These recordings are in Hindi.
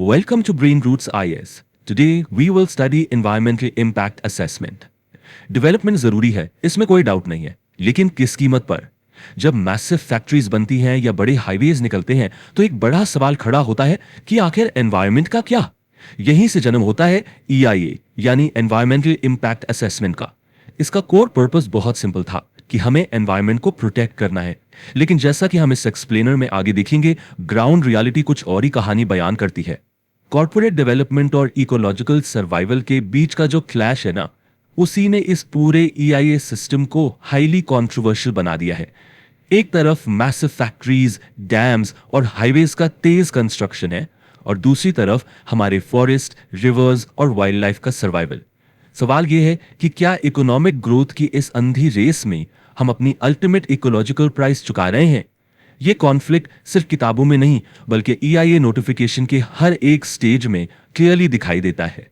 Welcome to Brain Roots IS. Today we will study environmental impact assessment. Development जरूरी है, इसमें कोई डाउट नहीं है, लेकिन किस कीमत पर? जब मैसिव फैक्ट्रीज बनती हैं या बड़े हाईवेज निकलते हैं तो एक बड़ा सवाल खड़ा होता है कि आखिर एनवायरनमेंट का क्या? यहीं से जन्म होता है EIA यानी एनवायरमेंटल इम्पैक्ट असेसमेंट का। इसका कोर पर्पस बहुत सिंपल था कि हमें एनवायरनमेंट को प्रोटेक्ट करना है, लेकिन जैसा कि हम इस एक्सप्लेनर में आगे देखेंगे, ग्राउंड रियलिटी कुछ और ही कहानी बयान करती है। कॉर्पोरेट डेवलपमेंट और इकोलॉजिकल सर्वाइवल के बीच का जो क्लैश है ना, उसी ने इस पूरे EIA सिस्टम को हाईली कंट्रोवर्शियल बना दिया है। एक तरफ मैसिव फैक्ट्रीज, डैम्स और हाईवेज का तेज कंस्ट्रक्शन है, और दूसरी तरफ हमारे फॉरेस्ट, रिवर्स और वाइल्ड लाइफ का सर्वाइवल। सवाल यह है कि क्या इकोनॉमिक ग्रोथ की इस अंधी रेस में हम अपनी अल्टीमेट इकोलॉजिकल प्राइस चुका रहे हैं? ये कॉन्फ्लिक्ट सिर्फ किताबों में नहीं, बल्कि EIA नोटिफिकेशन के हर एक स्टेज में क्लियरली दिखाई देता है।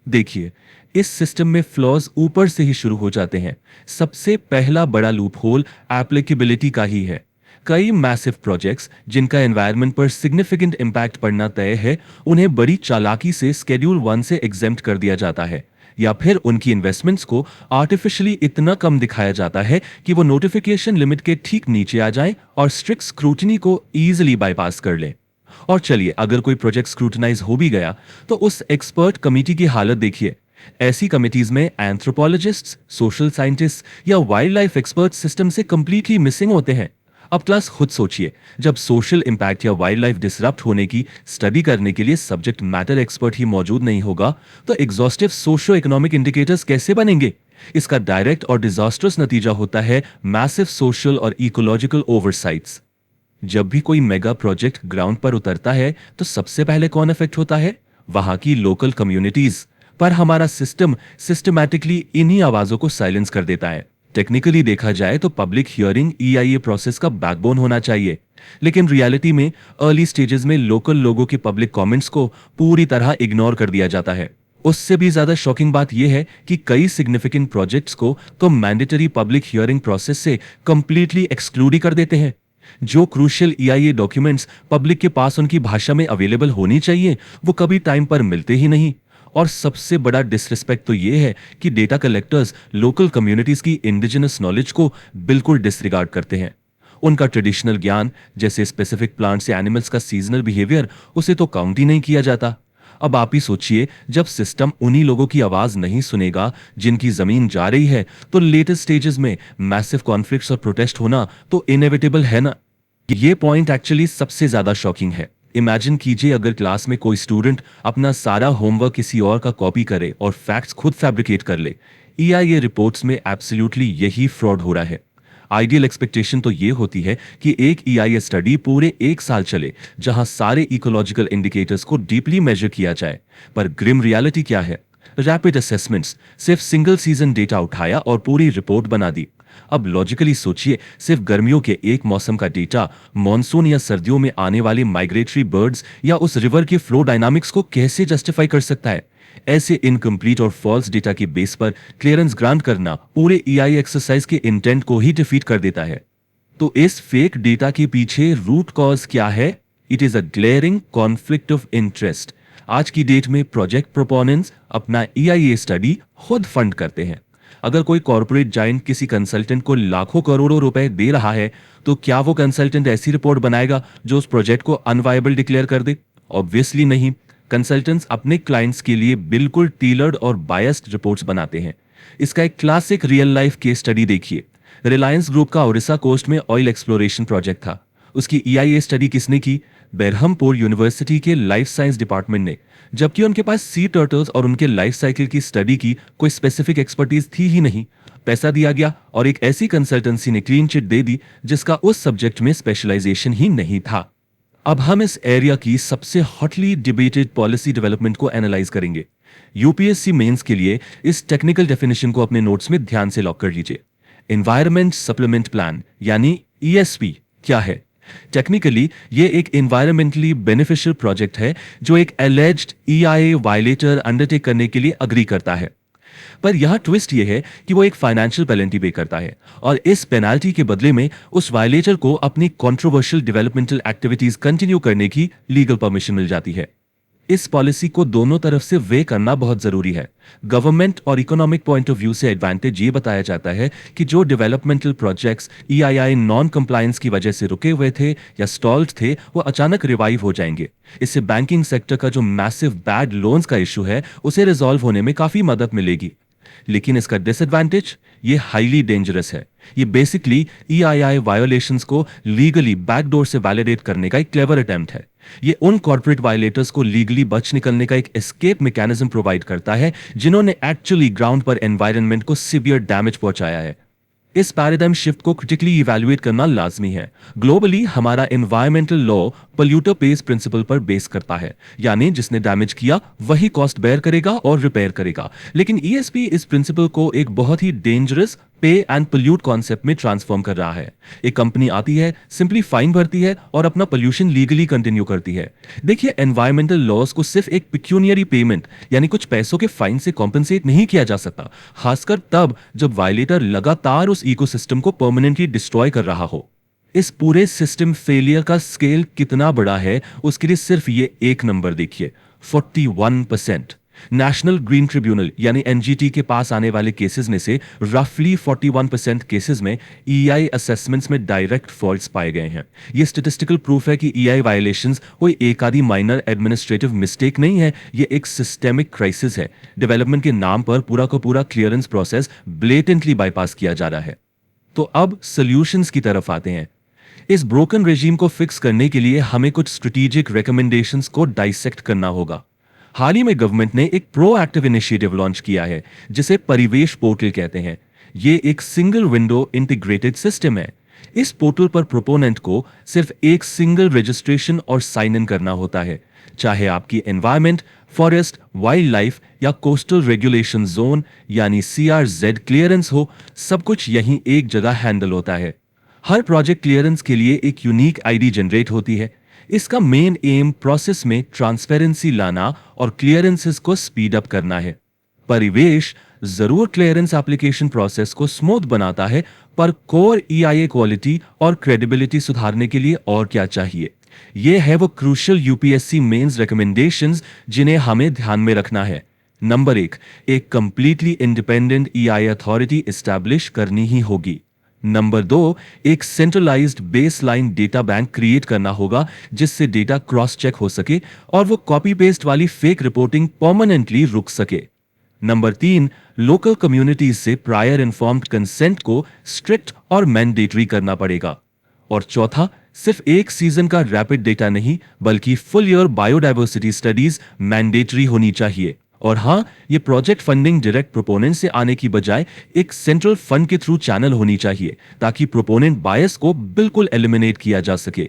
देखिए, इस सिस्टम में फ्लॉज ऊपर से ही शुरू हो जाते हैं। सबसे पहला बड़ा लूप होल एप्लीकेबिलिटी का ही है। कई मैसिव प्रोजेक्ट्स जिनका एनवायरनमेंट पर सिग्निफिकेंट इंपैक्ट पड़ना तय है, उन्हें बड़ी चालाकी से स्केड्यूल 1 से एग्जेम्प्ट कर दिया जाता है, या फिर उनकी इन्वेस्टमेंट्स को आर्टिफिशियली इतना कम दिखाया जाता है कि वो नोटिफिकेशन लिमिट के ठीक नीचे आ जाएं और स्ट्रिक्ट स्क्रूटनी को इजीली बाईपास कर लें। और चलिए, अगर कोई प्रोजेक्ट स्क्रूटनाइज हो भी गया तो उस एक्सपर्ट कमेटी की हालत देखिए। ऐसी कमिटीज में एंथ्रोपोलॉजिस्ट्स, सोशल साइंटिस्ट या वाइल्ड लाइफ एक्सपर्ट सिस्टम से कंप्लीटली मिसिंग होते हैं। अब क्लास खुद सोचिए, जब सोशल इंपैक्ट या वाइल्ड लाइफ डिसरप्ट होने की स्टडी करने के लिए सब्जेक्ट मैटर एक्सपर्ट ही मौजूद नहीं होगा, तो एग्जॉस्टिव सोशो इकोनॉमिक इंडिकेटर्स कैसे बनेंगे? इसका डायरेक्ट और डिजास्टर्स नतीजा होता है मैसिव सोशल और इकोलॉजिकल ओवरसाइट्स। जब भी कोई मेगा प्रोजेक्ट ग्राउंड पर उतरता है तो सबसे पहले कौन इफेक्ट होता है? वहां की लोकल कम्युनिटीज। पर हमारा सिस्टम सिस्टमैटिकली इन्हीं आवाजों को साइलेंस कर देता है। टेक्निकली देखा जाए तो पब्लिक हियरिंग EIA प्रोसेस का बैकबोन होना चाहिए, लेकिन रियलिटी में अर्ली स्टेजेस में लोकल लोगों के पब्लिक कमेंट्स को पूरी तरह इग्नोर कर दिया जाता है। उससे भी ज्यादा शॉकिंग बात यह है कि कई सिग्निफिकेंट प्रोजेक्ट्स को तो मैंडेटरी पब्लिक हियरिंग प्रोसेस से कंप्लीटली एक्सक्लूड ही कर देते हैं। जो क्रूशियल EIA डॉक्यूमेंट्स पब्लिक के पास उनकी भाषा में अवेलेबल होनी चाहिए, वो कभी टाइम पर मिलते ही नहीं। और सबसे बड़ा डिसरिस्पेक्ट तो ये है कि डेटा कलेक्टर्स लोकल कम्युनिटीज की इंडिजिनस नॉलेज को बिल्कुल डिसरिगार्ड करते हैं। उनका ट्रेडिशनल ज्ञान, जैसे स्पेसिफिक प्लांट्स या एनिमल्स का सीजनल बिहेवियर, उसे तो काउंट ही नहीं किया जाता। अब आप ही सोचिए, जब सिस्टम उन्हीं लोगों की आवाज नहीं सुनेगा जिनकी जमीन जा रही है, तो लेटेस्ट स्टेजेस में मैसिव कॉन्फ्लिक्ट्स और प्रोटेस्ट होना तो इनएविटेबल है ना। ये पॉइंट एक्चुअली सबसे ज्यादा शॉकिंग है। इमेजिन कीजिए, अगर क्लास में कोई स्टूडेंट अपना सारा होमवर्क किसी और का कॉपी करे और फैक्ट्स खुद फैब्रिकेट कर ले। EIA रिपोर्ट्स में एब्सोल्युटली यही फ्रॉड हो रहा है। आइडियल एक्सपेक्टेशन तो ये होती है कि एक EIA स्टडी पूरे 1 साल चले, जहां सारे इकोलॉजिकल इंडिकेटर्स को डीपली मेजर किया जाए। पर ग्रिम रियलिटी क्या है? रैपिड असेसमेंट्स सिर्फ सिंगल सीजन डेटा उठाया और पूरी रिपोर्ट बना दी। अब लॉजिकली सोचिए, सिर्फ गर्मियों के एक मौसम का डेटा मॉनसून या सर्दियों में आने वाले माइग्रेटरी बर्ड्स या उस रिवर के फ्लो डायनामिक्स को कैसे जस्टिफाई कर सकता है? ऐसे इनकम्प्लीट और फॉल्स डेटा के बेस पर क्लियरेंस ग्रांट करना पूरे EIA एक्सरसाइज के इंटेंट को ही डिफीट कर देता है। तो इस फेक डेटा के पीछे रूट कॉज क्या है? It is a glaring conflict of interest. आज की डेट में प्रोजेक्ट प्रोपोनेंट्स अपना EIA स्टडी खुद फंड करते हैं। अगर कोई कॉर्पोरेट जायंट किसी कंसल्टेंट को लाखों करोड़ों रुपए दे रहा है, तो क्या वो कंसल्टेंट ऐसी रिपोर्ट बनाएगा जो उस प्रोजेक्ट को अनवायबल डिक्लेयर कर दे? ऑब्वियसली नहीं। कंसल्टेंट्स अपने क्लाइंट्स के लिए बिल्कुल टेलर्ड और बायस्ड रिपोर्ट्स बनाते हैं। इसका एक classic real life case study देखिए। रिलायंस ग्रुप का ओडिशा कोस्ट में ऑयल एक्सप्लोरेशन प्रोजेक्ट था। उसकी EIA स्टडी किसने की? बेरहमपुर यूनिवर्सिटी के लाइफ साइंस डिपार्टमेंट ने, जबकि उनके पास सी टर्टल्स और उनके लाइफ साइकिल की स्टडी की कोई स्पेसिफिक एक्सपर्टीज थी ही नहीं। पैसा दिया गया और एक ऐसी कंसल्टेंसी ने क्लीन चिट दे दी जिसका उस सब्जेक्ट में स्पेशलाइजेशन ही नहीं था। अब हम इस एरिया की सबसे हॉटली डिबेटेड पॉलिसी डेवलपमेंट को एनालाइज करेंगे। UPSC मेंस के लिए इस टेक्निकल डेफिनेशन को अपने नोट्स में ध्यान से लॉक कर लीजिए। एनवायरमेंट सप्लीमेंट प्लान यानी ESP क्या है? टेक्निकली ये एक एनवायरमेंटली बेनिफिशियल प्रोजेक्ट है जो एक एलिज्ड EIA वायलेटर अंडरटेक करने के लिए अग्री करता है। पर यह ट्विस्ट ये है कि वो एक फाइनेंशियल पेनल्टी पे करता है, और इस पेनल्टी के बदले में उस वायलेटर को अपनी कंट्रोवर्शियल डेवलपमेंटल एक्टिविटीज कंटिन्यू करने की लीगल परमिशन मिल जाती है। इस पॉलिसी को दोनों तरफ से वे करना बहुत जरूरी है। गवर्नमेंट और इकोनॉमिक पॉइंट ऑफ व्यू से एडवांटेज ये बताया जाता है कि जो डेवलपमेंटल प्रोजेक्ट्स ईआईआई नॉन कंप्लायंस की वजह से रुके हुए थे या स्टॉल्ड थे, वो अचानक रिवाइव हो जाएंगे। इससे बैंकिंग सेक्टर का जो मैसिव बैड लोन्स का इशू है उसे रिजॉल्व होने में काफी मदद मिलेगी। लेकिन इसका डिसएडवांटेज ये हाईली डेंजरस है। ये बेसिकली ईआईआई वायोलेशंस को लीगली बैकडोर से वैलिडेट करने का एक क्लेवर अटेम्प्ट है। ये उन कॉर्पोरेट वायलेटर्स को लीगली बच निकलने का एक एस्केप मैकेनिज्म प्रोवाइड करता है जिन्होंने एक्चुअली ग्राउंड पर एनवायरनमेंट को सीवियर डैमेज पहुंचाया है। इस पैराडाइम शिफ्ट को क्रिटिकली इवैल्यूएट करना लाजमी है। ग्लोबली हमारा environmental law polluter pays principle पर बेस करता है, यानी जिसने डैमेज किया वही कॉस्ट बेयर करेगा और रिपेयर करेगा। लेकिन ईएसपी इस प्रिंसिपल को एक बहुत ही डेंजरस पे एंड पोल्यूट कॉन्सेप्ट में ट्रांसफॉर्म कर रहा है। एक कंपनी आती है, सिंपली फाइन भरती है और अपना पोल्यूशन लीगली कंटिन्यू करती है। देखिए, एनवायरमेंटल लॉज को सिर्फ एक पिक्यूनियरी पेमेंट यानी कुछ पैसों के फाइन से कॉम्पेंसेट नहीं किया जा सकता, खासकर तब जब वायलेटर लगातार उस इकोसिस्टम को परमानेंटली डिस्ट्रॉय कर रहा हो। इस पूरे सिस्टम फेलियर का स्केल कितना बड़ा है उसके लिए सिर्फ ये एक नंबर देखिए, 41%। नेशनल ग्रीन ट्रिब्यूनल यानी एनजीटी के पास आने वाले केसेस में से रफली 41% केसेस में ईआई असेसमेंट्स में डायरेक्ट फॉल्ट्स पाए गए हैं। ये स्टैटिस्टिकल प्रूफ है कि ईआई वायलेशंस कोई एक आधी माइनर एडमिनिस्ट्रेटिव मिस्टेक नहीं है, ये एक सिस्टेमिक क्राइसिस है। डेवलपमेंट के नाम पर पूरा का पूरा क्लियरेंस प्रोसेस ब्लेटेंटली बाईपास किया जा रहा है। तो अब सॉल्यूशंस की तरफ आते हैं। इस ब्रोकन रेजिम को फिक्स करने के लिए हमें कुछ स्ट्रेटेजिक रिकमेंडेशंस को डाइसेक्ट करना होगा। हाल ही में गवर्नमेंट ने एक प्रोएक्टिव इनिशिएटिव लॉन्च किया है जिसे परिवेश पोर्टल कहते हैं। ये एक सिंगल विंडो इंटीग्रेटेड सिस्टम है। इस पोर्टल पर प्रोपोनेंट को सिर्फ एक सिंगल रजिस्ट्रेशन और साइन इन करना होता है, चाहे आपकी एनवायरमेंट, फॉरेस्ट, वाइल्ड लाइफ या कोस्टल रेगुलेशन जोन यानी CRZ क्लियरेंस हो, सब कुछ यहीं एक जगह हैंडल होता है। हर प्रोजेक्ट क्लियरेंस के लिए एक यूनिक आईडी जनरेट होती है। इसका मेन एम प्रोसेस में ट्रांसपेरेंसी लाना और क्लियरेंसेस को स्पीड अप करना है। परिवेश जरूर क्लियरेंस एप्लीकेशन प्रोसेस को स्मूथ बनाता है, पर कोर ईआईए क्वालिटी और क्रेडिबिलिटी सुधारने के लिए और क्या चाहिए? ये है वो क्रूशियल यूपीएससी मेंस रिकमेंडेशंस जिन्हें हमें ध्यान में रखना है। नंबर 1, एक completely independent EIA authority establish करनी ही होगी। नंबर 2, एक centralised baseline data bank create करना होगा जिससे डेटा क्रॉस चेक हो सके और वो कॉपी पेस्ट वाली फेक रिपोर्टिंग परमानेंटली रुक सके। नंबर 3, लोकल कम्युनिटीज से प्रायर इन्फॉर्म्ड कंसेंट को स्ट्रिक्ट और मैंडेटरी करना पड़ेगा। और चौथा, सिर्फ एक सीजन का रैपिड डेटा नहीं बल्कि full year biodiversity studies mandatory होनी चाहिए। और हाँ, ये प्रोजेक्ट फंडिंग डायरेक्ट प्रोपोनेंट से आने की बजाय एक सेंट्रल फंड के थ्रू चैनल होनी चाहिए ताकि प्रोपोनेंट बायस को बिल्कुल एलिमिनेट किया जा सके।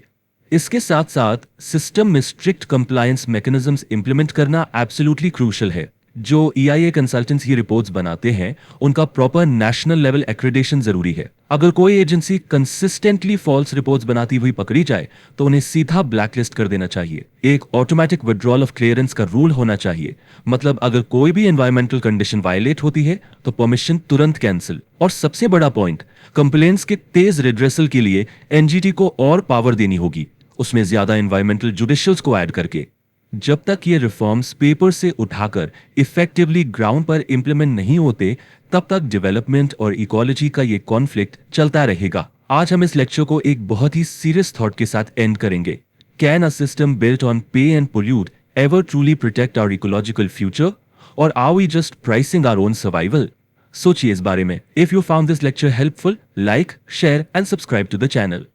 इसके साथ साथ सिस्टम में स्ट्रिक्ट कंप्लायंस मैकेनिज्म्स इंप्लीमेंट करना एब्सोल्युटली क्रूशियल है। जो ईआईए कंसल्टेंट्स की रिपोर्ट्स बनाते हैं उनका प्रॉपर नेशनल लेवल एक्रेडिटेशन जरूरी है। अगर कोई एजेंसी कंसिस्टेंटली फॉल्स रिपोर्ट्स बनाती हुई पकड़ी जाए तो उन्हें सीधा ब्लैकलिस्ट कर देना चाहिए। एक ऑटोमेटिक विड्रॉल ऑफ क्लियरेंस का रूल होना चाहिए, मतलब अगर कोई भी एनवायरमेंटल कंडीशन वायलेट होती है तो परमिशन तुरंत कैंसिल। और सबसे बड़ा पॉइंट, कंप्लेंट्स के तेज रिड्रेसल के लिए एनजीटी को और पावर देनी होगी, उसमें ज्यादा एनवायरमेंटल जुडिशियल्स को ऐड करके। जब तक ये रिफॉर्म्स पेपर से उठाकर इफेक्टिवली ग्राउंड पर इंप्लीमेंट नहीं होते तब तक डेवलपमेंट और इकोलॉजी का ये कॉन्फ्लिक्ट चलता रहेगा। आज हम इस लेक्चर को एक बहुत ही सीरियस थॉट के साथ एंड करेंगे। Can a system built on pay and pollute ever truly protect our ecological future, और are we just pricing our own survival? सोचिए इस बारे में। If you found this lecture helpful, like, share and subscribe to the channel.